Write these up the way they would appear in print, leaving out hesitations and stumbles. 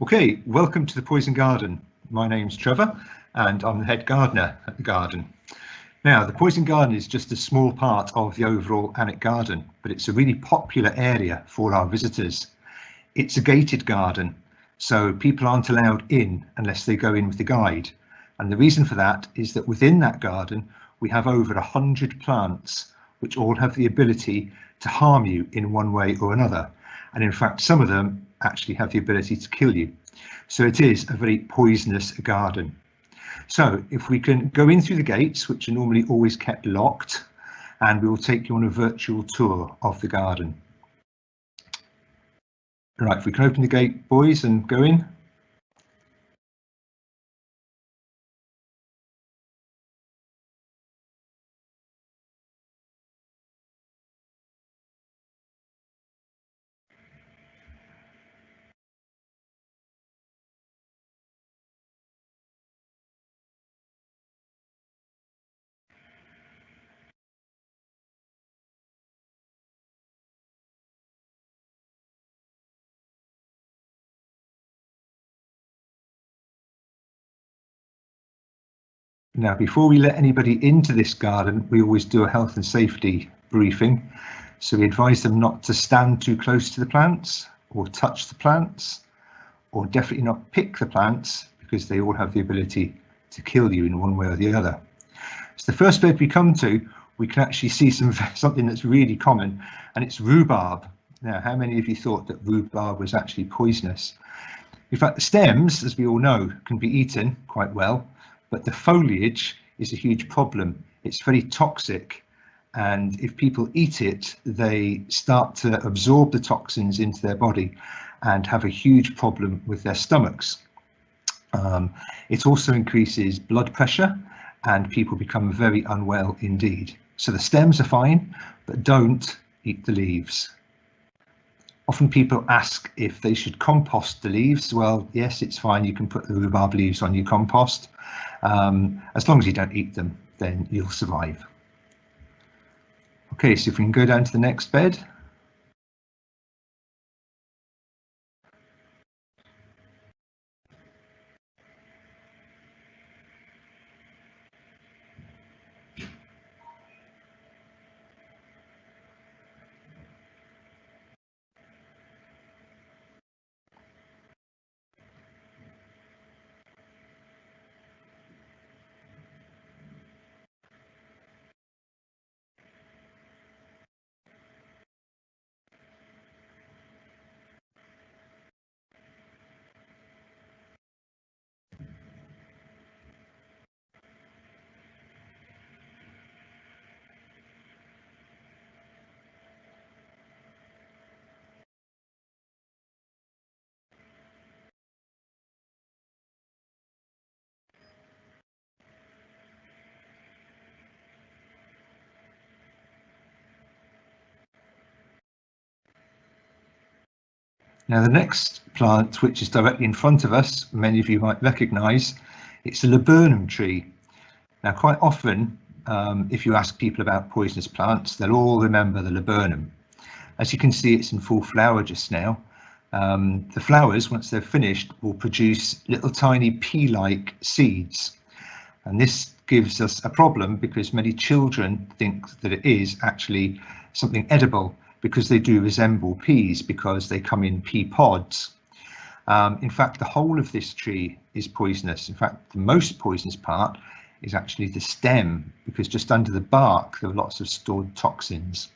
Okay, welcome to the Poison Garden. My name's Trevor and I'm the head gardener at the garden. Now, the Poison Garden is just a small part of the overall Alnwick Garden, but it's a really popular area for our visitors. It's a gated garden, so people aren't allowed in unless they go in with the guide. And the reason for that is that within that garden, we have over 100 plants, which all have the ability to harm you in one way or another. And in fact, some of them actually have the ability to kill you. So it is a very poisonous garden. So if we can go in through the gates, which are normally always kept locked, and we will take you on a virtual tour of the garden. Right, if we can open the gate, boys, and go in. Now, before we let anybody into this garden, we always do a health and safety briefing. So we advise them not to stand too close to the plants or touch the plants, or definitely not pick the plants, because they all have the ability to kill you in one way or the other. So the first bed we come to, we can actually see something that's really common, and it's rhubarb. Now, how many of you thought that rhubarb was actually poisonous? In fact, the stems, as we all know, can be eaten quite well, but the foliage is a huge problem. It's very toxic, and if people eat it, they start to absorb the toxins into their body and have a huge problem with their stomachs. It also increases blood pressure and people become very unwell indeed. So the stems are fine, but don't eat the leaves. Often people ask if they should compost the leaves. Well, yes, it's fine. You can put the rhubarb leaves on your compost. As long as you don't eat them, then you'll survive. Okay, so if we can go down to the next bed. Now the next plant, which is directly in front of us, many of you might recognise, it's a Luburnum tree. Now quite often, if you ask people about poisonous plants, they'll all remember the laburnum. As you can see, it's in full flower just now. The flowers, once they're finished, will produce little tiny pea-like seeds. And this gives us a problem because many children think that it is actually something edible, because they do resemble peas because they come in pea pods. In fact, the whole of this tree is poisonous. In fact, the most poisonous part is actually the stem, because just under the bark there are lots of stored toxins.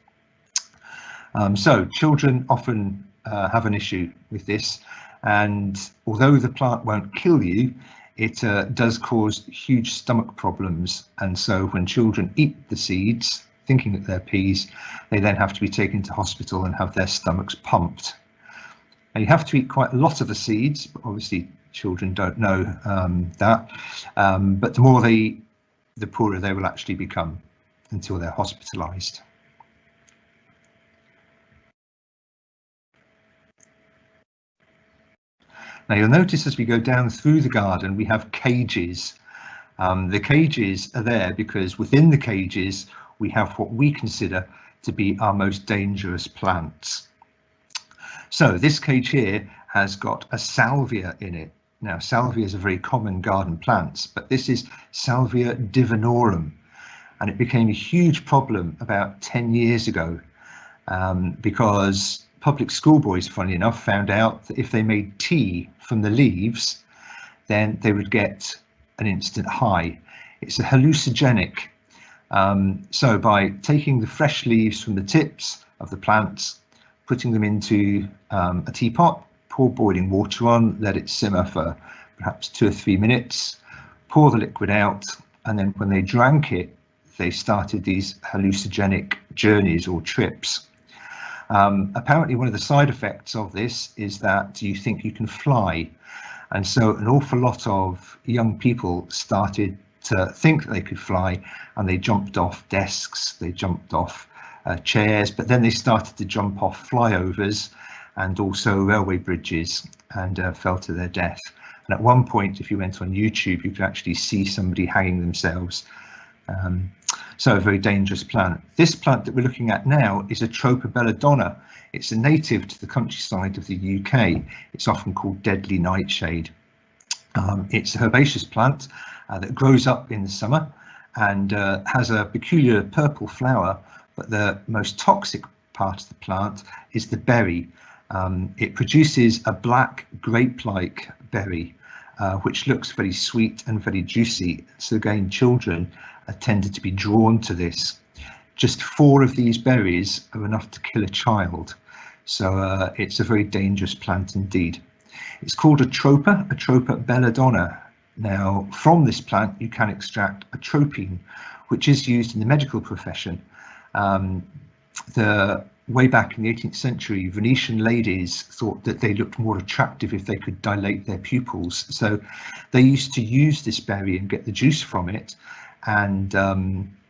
So children often have an issue with this, and although the plant won't kill you, it does cause huge stomach problems. And so when children eat the seeds, thinking that they're peas, they then have to be taken to hospital and have their stomachs pumped. Now you have to eat quite a lot of the seeds, but obviously children don't know that. But the more the poorer they will actually become until they're hospitalized. Now you'll notice as we go down through the garden, we have cages. The cages are there because within the cages, we have what we consider to be our most dangerous plants. So this cage here has got a salvia in it. Now, salvia is a very common garden plant, but this is Salvia divinorum, and it became a huge problem about 10 years ago because public school boys, funny enough, found out that if they made tea from the leaves, then they would get an instant high. It's a hallucinogenic. So by taking the fresh leaves from the tips of the plants, putting them into a teapot, pour boiling water on, let it simmer for perhaps 2 or 3 minutes, pour the liquid out, and then when they drank it, they started these hallucinogenic journeys or trips. Apparently one of the side effects of this is that you think you can fly. And so an awful lot of young people started to think that they could fly, and they jumped off desks, they jumped off chairs, but then they started to jump off flyovers and also railway bridges and fell to their death. And at one point, if you went on YouTube, you could actually see somebody hanging themselves. So a very dangerous plant. This plant that we're looking at now is a Tropo Belladonna. It's a native to the countryside of the UK. It's often called deadly nightshade. It's a herbaceous plant that grows up in the summer and has a peculiar purple flower, but the most toxic part of the plant is the berry. It produces a black grape-like berry, which looks very sweet and very juicy. So again, children are tended to be drawn to this. Just 4 of these berries are enough to kill a child. So it's a very dangerous plant indeed. It's called a Tropo Belladonna. Now, from this plant, you can extract atropine, which is used in the medical profession. Way back in the 18th century, Venetian ladies thought that they looked more attractive if they could dilate their pupils. So they used to use this berry and get the juice from it, and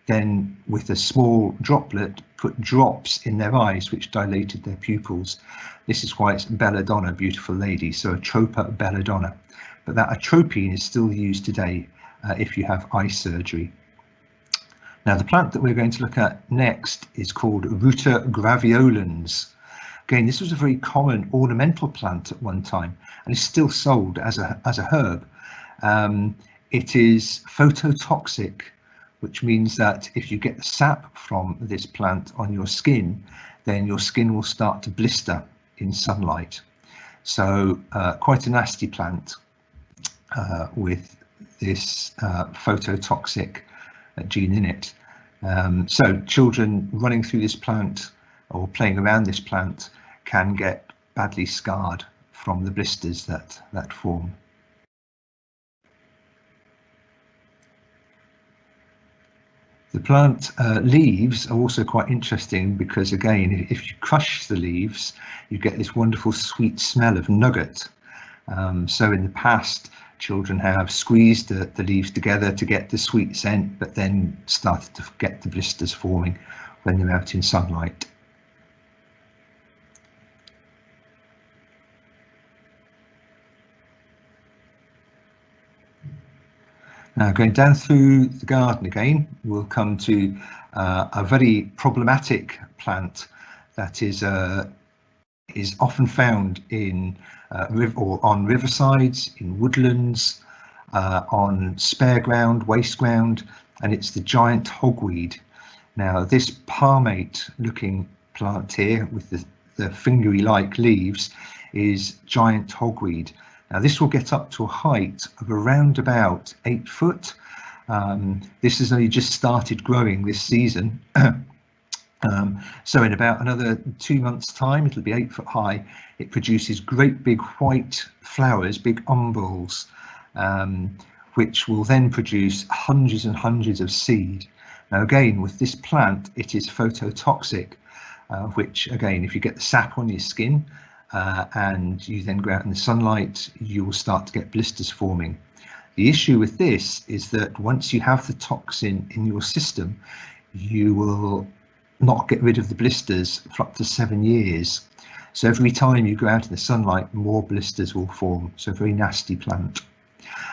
then with a small droplet, put drops in their eyes, which dilated their pupils. This is why it's Belladonna, beautiful lady, so a Tropo Belladonna. But that atropine is still used today if you have eye surgery. Now, the plant that we're going to look at next is called Ruta Graviolans. Again, this was a very common ornamental plant at one time, and is still sold as a herb. It is phototoxic, which means that if you get the sap from this plant on your skin, then your skin will start to blister in sunlight. So quite a nasty plant with this phototoxic gene in it. So children running through this plant or playing around this plant can get badly scarred from the blisters that form. The plant leaves are also quite interesting because, again, if you crush the leaves, you get this wonderful sweet smell of nugget. So in the past, children have squeezed the leaves together to get the sweet scent, but then started to get the blisters forming when they're out in sunlight. Now, going down through the garden again, we'll come to a very problematic plant that is often found in on riversides, in woodlands, on spare ground, waste ground, and it's the giant hogweed. Now, this palmate looking plant here with the fingery-like leaves is giant hogweed. Now, this will get up to a height of around about 8 foot. This has only just started growing this season. So in about another 2 months' time, it'll be 8 foot high. It produces great big white flowers, big umbels, which will then produce hundreds and hundreds of seed. Now, again, with this plant, it is phototoxic, which, again, if you get the sap on your skin and you then go out in the sunlight, you will start to get blisters forming. The issue with this is that once you have the toxin in your system, you will not get rid of the blisters for up to 7 years. So every time you go out in the sunlight, more blisters will form. So a very nasty plant.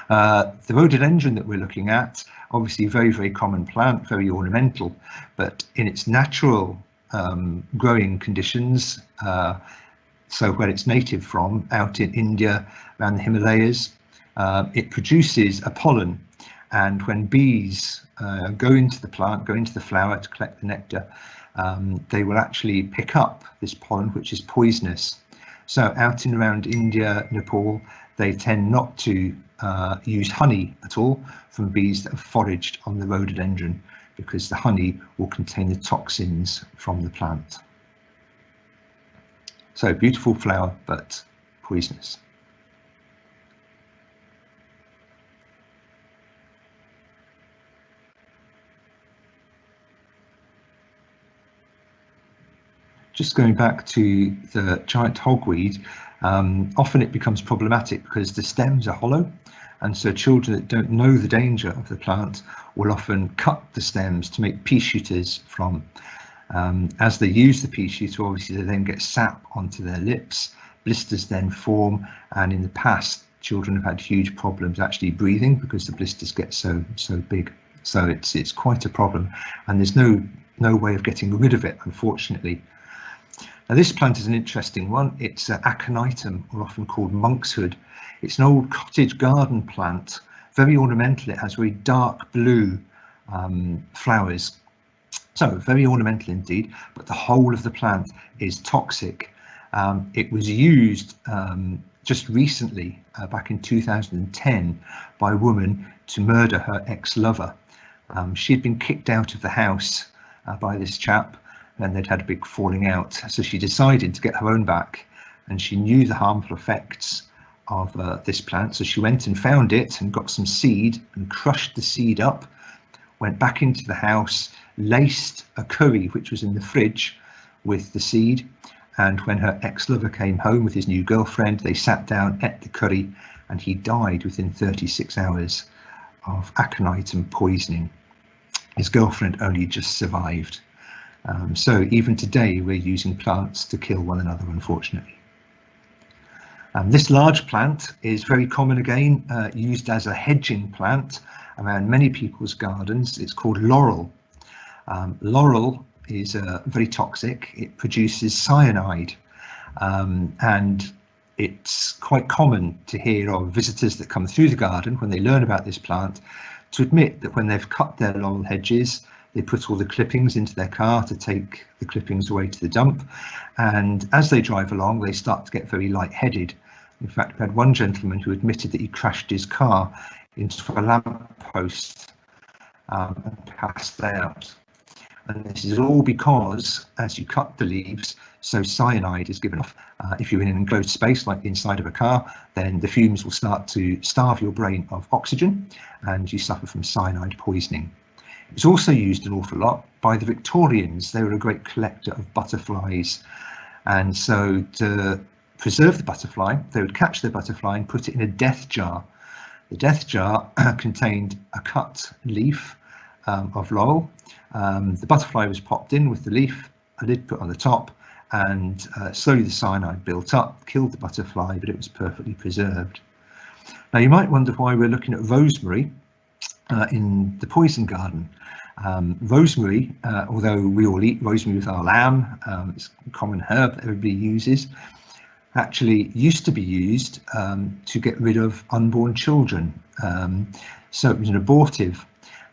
The rhododendron that we're looking at, obviously a very, very common plant, very ornamental, but in its natural growing conditions, So where it's native from, out in India, around the Himalayas, it produces a pollen, and when bees go into the plant, go into the flower to collect the nectar, they will actually pick up this pollen, which is poisonous. So out and around India, Nepal, they tend not to use honey at all from bees that have foraged on the rhododendron, because the honey will contain the toxins from the plant. So beautiful flower, but poisonous. Just going back to the giant hogweed, often it becomes problematic because the stems are hollow, and so children that don't know the danger of the plant will often cut the stems to make pea shooters from. As they use the pea shooter, obviously they then get sap onto their lips, blisters then form, and in the past children have had huge problems actually breathing because the blisters get so big. So it's quite a problem, and there's no way of getting rid of it, unfortunately. Now this plant is an interesting one. It's Aconitum, or often called monkshood. It's an old cottage garden plant, very ornamental. It has very dark blue flowers. So very ornamental indeed, but the whole of the plant is toxic. It was used just recently, back in 2010, by a woman to murder her ex-lover. She had been kicked out of the house by this chap, and they'd had a big falling out. So she decided to get her own back, and she knew the harmful effects of this plant. So she went and found it and got some seed and crushed the seed up, went back into the house, laced a curry which was in the fridge with the seed, and when her ex-lover came home with his new girlfriend, they sat down, ate the curry, and he died within 36 hours of aconitum poisoning. His girlfriend only just survived. So even today we're using plants to kill one another, unfortunately. This large plant is very common again, used as a hedging plant around many people's gardens. It's called Laurel. Laurel is very toxic. It produces cyanide, and it's quite common to hear of visitors that come through the garden when they learn about this plant to admit that when they've cut their laurel hedges, they put all the clippings into their car to take the clippings away to the dump, and as they drive along they start to get very lightheaded. In fact, we had one gentleman who admitted that he crashed his car into a lamppost and passed out. And this is all because as you cut the leaves, so cyanide is given off. If you're in an enclosed space like the inside of a car, then the fumes will start to starve your brain of oxygen and you suffer from cyanide poisoning. It's also used an awful lot by the Victorians. They were a great collector of butterflies, and so to preserve the butterfly, they would catch the butterfly and put it in a death jar. The death jar contained a cut leaf of laurel. The butterfly was popped in with the leaf, a lid put on the top, and slowly the cyanide built up, killed the butterfly, but it was perfectly preserved. Now you might wonder why we're looking at rosemary in the poison garden. Rosemary, although we all eat rosemary with our lamb, it's a common herb that everybody uses, actually used to be used to get rid of unborn children. So it was an abortive.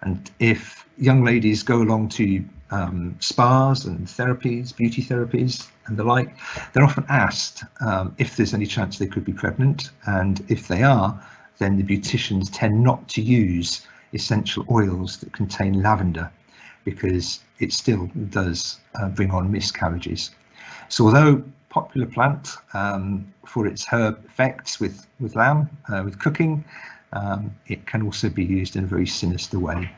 And if young ladies go along to spas and therapies, beauty therapies and the like, they're often asked if there's any chance they could be pregnant. And if they are, then the beauticians tend not to use essential oils that contain lavender, because it still does bring on miscarriages. So although popular plant for its herb effects with lamb, with cooking, it can also be used in a very sinister way.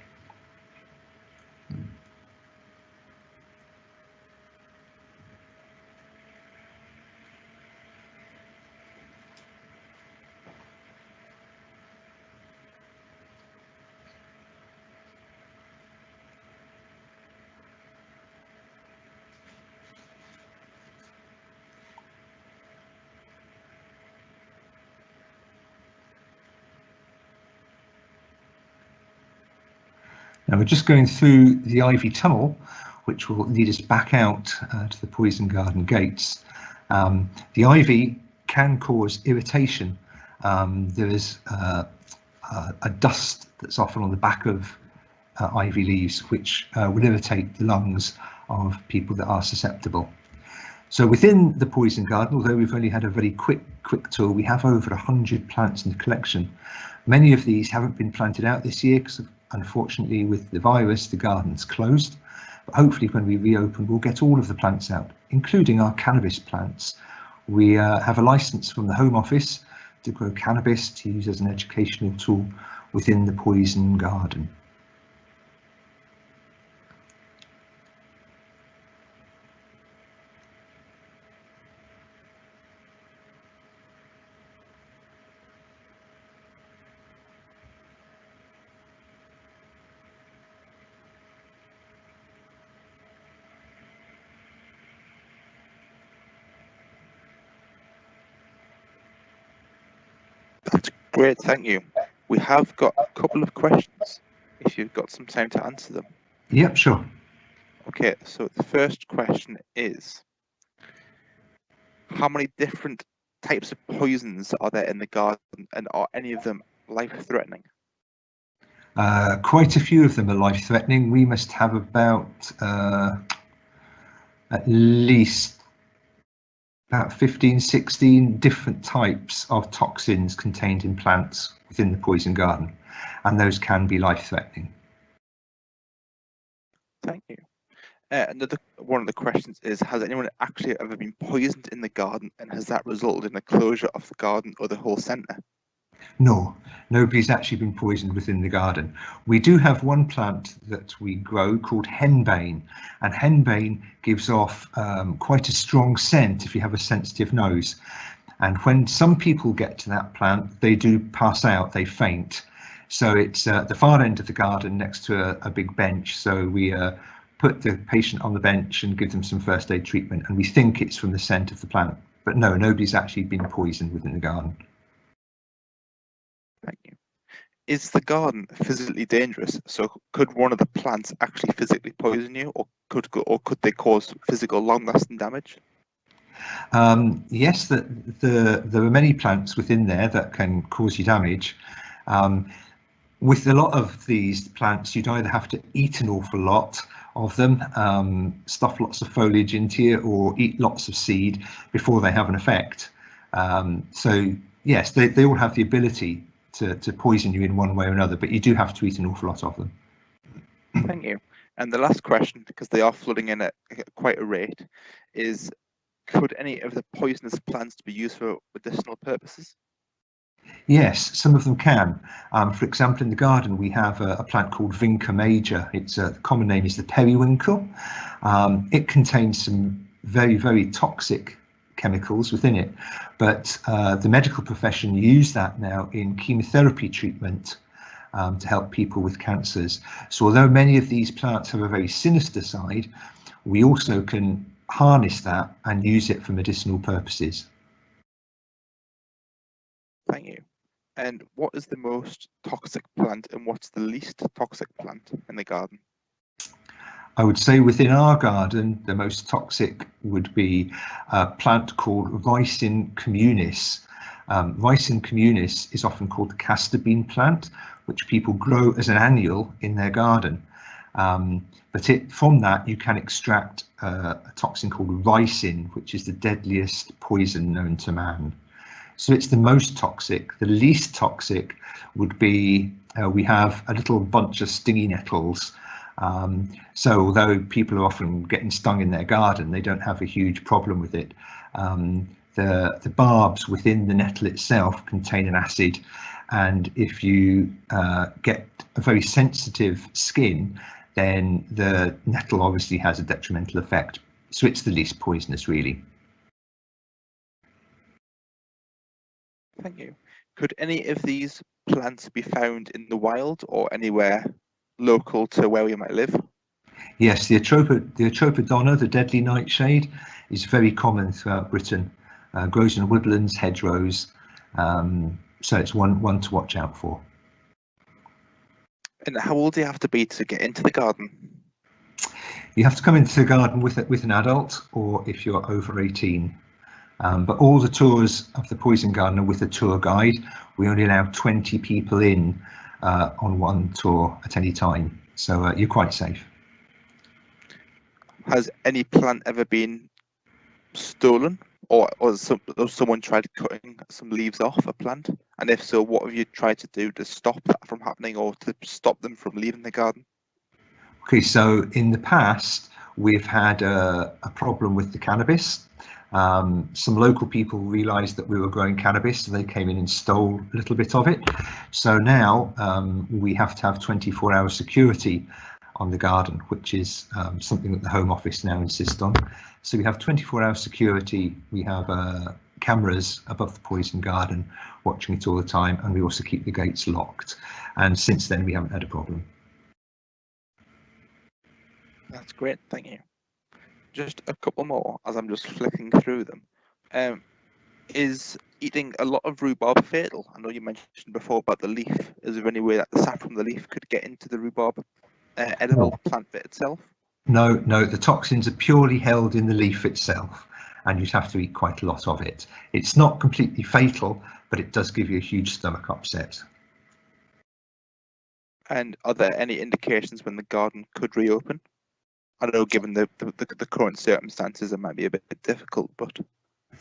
Now we're just going through the ivy tunnel, which will lead us back out to the poison garden gates. The ivy can cause irritation. There is a dust that's often on the back of ivy leaves, which will irritate the lungs of people that are susceptible. So within the poison garden, although we've only had a very quick tour, we have over 100 plants in the collection. Many of these haven't been planted out this year because, unfortunately, with the virus, the garden's closed. But hopefully when we reopen, we'll get all of the plants out, including our cannabis plants. We have a license from the Home Office to grow cannabis to use as an educational tool within the poison garden. That's great, thank you. We have got a couple of questions, if you've got some time to answer them. Yep, sure. Okay, so the first question is, how many different types of poisons are there in the garden, and are any of them life-threatening? Quite a few of them are life-threatening. We must have about at least about 15, 16 different types of toxins contained in plants within the poison garden, and those can be life-threatening. Thank you. Another one of the questions is, has anyone actually ever been poisoned in the garden, and has that resulted in the closure of the garden or the whole centre? No, nobody's actually been poisoned within the garden. We do have one plant that we grow called henbane, and henbane gives off quite a strong scent if you have a sensitive nose. And when some people get to that plant, they do pass out, they faint. So it's at the far end of the garden next to a big bench. So we put the patient on the bench and give them some first aid treatment, and we think it's from the scent of the plant. But no, nobody's actually been poisoned within the garden. Thank you. Is the garden physically dangerous? So could one of the plants actually physically poison you, or could they cause physical long-lasting damage? Yes, there are many plants within there that can cause you damage. With a lot of these plants, you'd either have to eat an awful lot of them, stuff lots of foliage into you, or eat lots of seed before they have an effect. So yes, they all have the ability to poison you in one way or another, but you do have to eat an awful lot of them. Thank you. And the last question, because they are flooding in at quite a rate, is, could any of the poisonous plants be used for medicinal purposes? Yes, some of them can. For example, in the garden we have a plant called Vinca major. Its common name is the periwinkle. It contains some very, very toxic chemicals within it, but the medical profession use that now in chemotherapy treatment to help people with cancers. So although many of these plants have a very sinister side, we also can harness that and use it for medicinal purposes. Thank you. And what is the most toxic plant, and what's the least toxic plant in the garden? I would say within our garden, the most toxic would be a plant called Ricin communis. Ricin communis is often called the castor bean plant, which people grow as an annual in their garden. But from that you can extract a toxin called ricin, which is the deadliest poison known to man. So it's the most toxic. The least toxic would be, we have a little bunch of stingy nettles. So although people are often getting stung in their garden, they don't have a huge problem with it. The barbs within the nettle itself contain an acid, and if you get a very sensitive skin, then the nettle obviously has a detrimental effect. So it's the least poisonous, really. Thank you. Could any of these plants be found in the wild or anywhere local to where we might live? Yes, the Tropo Belladonna, the deadly nightshade, is very common throughout Britain. Grows in woodlands, hedgerows, so it's one to watch out for. And how old do you have to be to get into the garden? You have to come into the garden with an adult, or if you're over 18. But all the tours of the poison garden are with a tour guide. We only allow 20 people in on one tour at any time, so you're quite safe. Has any plant ever been stolen, or someone tried cutting some leaves off a plant? And if so, what have you tried to do to stop that from happening, or to stop them from leaving the garden? Okay, so in the past, we've had a problem with the cannabis. Some local people realised that we were growing cannabis, so they came in and stole a little bit of it. So now we have to have 24-hour security on the garden, which is something that the Home Office now insist on. So we have 24-hour security, we have cameras above the poison garden watching it all the time, and we also keep the gates locked. And since then we haven't had a problem. That's great, thank you. Just a couple more as I'm just flicking through them. Is eating a lot of rhubarb fatal? I know you mentioned before about the leaf. Is there any way that the sap from the leaf could get into the rhubarb edible plant bit itself? No, the toxins are purely held in the leaf itself, and you'd have to eat quite a lot of it. It's not completely fatal, but it does give you a huge stomach upset. And are there any indications when the garden could reopen? I don't know, given the current circumstances, it might be a bit difficult, but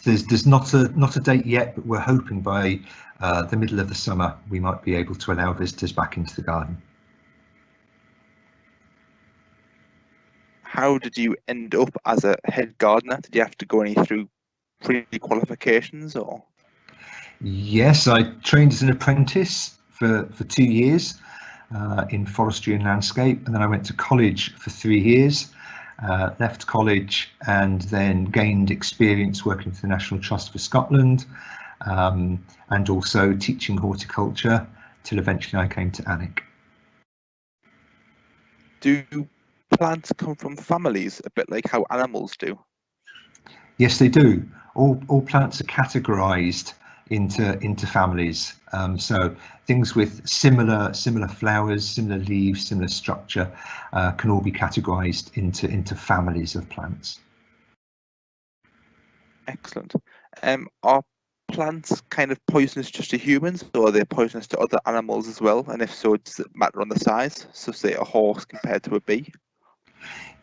there's not a date yet, but we're hoping by the middle of the summer we might be able to allow visitors back into the garden. How did you end up as a head gardener? Did you have to go any through pre-qualifications, or? Yes, I trained as an apprentice for 2 years in forestry and landscape, and then I went to college for 3 years, left college and then gained experience working for the National Trust for Scotland, and also teaching horticulture till eventually I came to Anarchic. Do plants come from families, a bit like how animals do? Yes, they do. All plants are categorized into families. So things with similar flowers, similar leaves, similar structure can all be categorized into families of plants. Excellent. Are plants kind of poisonous just to humans, or are they poisonous to other animals as well? And if so, does it matter on the size? So say a horse compared to a bee?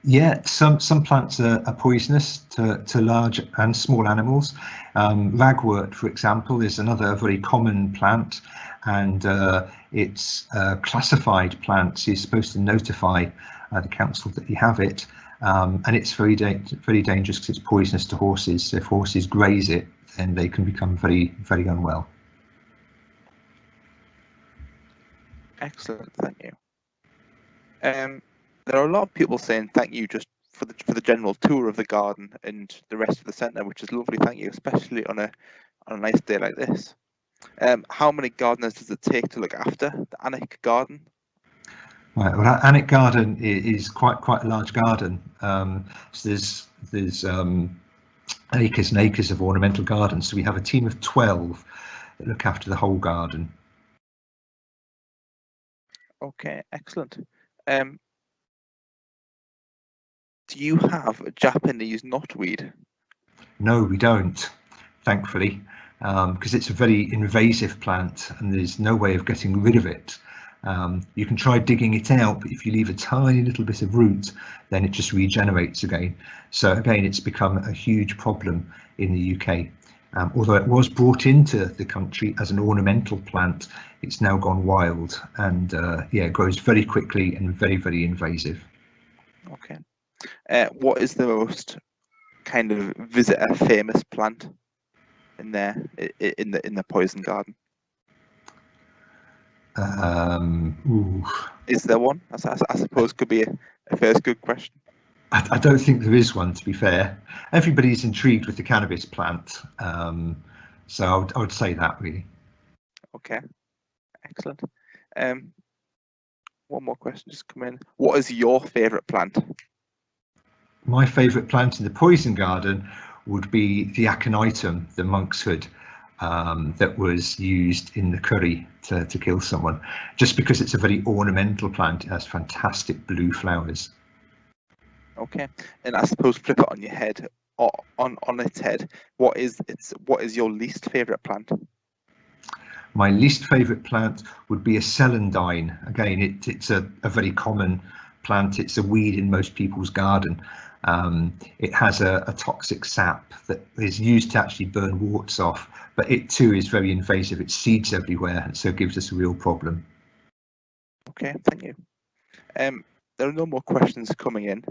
Yeah, some plants are poisonous to large and small animals. Ragwort, for example, is another very common plant, and it's classified plants. You're supposed to notify the council that you have it, and it's very dangerous because it's poisonous to horses. So if horses graze it, then they can become very unwell. Excellent, thank you. There are a lot of people saying thank you just for the general tour of the garden and the rest of the centre, which is lovely. Thank you, especially on a nice day like this. How many gardeners does it take to look after the Alnwick Garden? Right, well, Alnwick Garden is quite a large garden. So there's acres and acres of ornamental gardens. So we have a team of 12 that look after the whole garden. Okay, excellent. Do you have a Japanese knotweed? No, we don't, thankfully, because it's a very invasive plant and there's no way of getting rid of it. You can try digging it out, but if you leave a tiny little bit of root, then it just regenerates again. So again, it's become a huge problem in the UK. Although it was brought into the country as an ornamental plant, it's now gone wild, and yeah, it grows very quickly and very invasive. Okay. What is the most kind of visitor famous plant in there in the poison garden? Is there one? I suppose could be a first good question. I don't think there is one, to be fair. Everybody's intrigued with the cannabis plant, so I would say that, really. Okay, excellent. One more question just come in. What is your favourite plant? My favourite plant in the poison garden would be the Aconitum, the monk's hood, that was used in the curry to kill someone, just because it's a very ornamental plant. It has fantastic blue flowers. Okay, and I suppose flip it on your head. on its head, what is your least favourite plant? My least favourite plant would be a celandine. Again, it's a very common plant. It's a weed in most people's garden. It has a toxic sap that is used to actually burn warts off, but it too is very invasive. It seeds everywhere, and so gives us a real problem. Okay, thank you. There are no more questions coming in,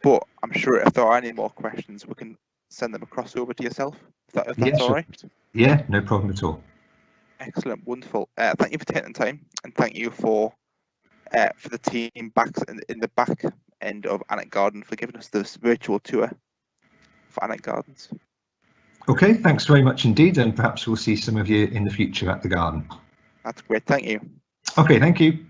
but I'm sure if there are any more questions, we can send them across over to yourself, if that's all right. Yeah, no problem at all. Excellent, wonderful. Thank you for taking the time, and thank you for the team back in the back end of Alnwick Garden for giving us this virtual tour for Alnwick Gardens. Okay, thanks very much indeed, and perhaps we'll see some of you in the future at the garden. That's great, thank you. Okay, thank you.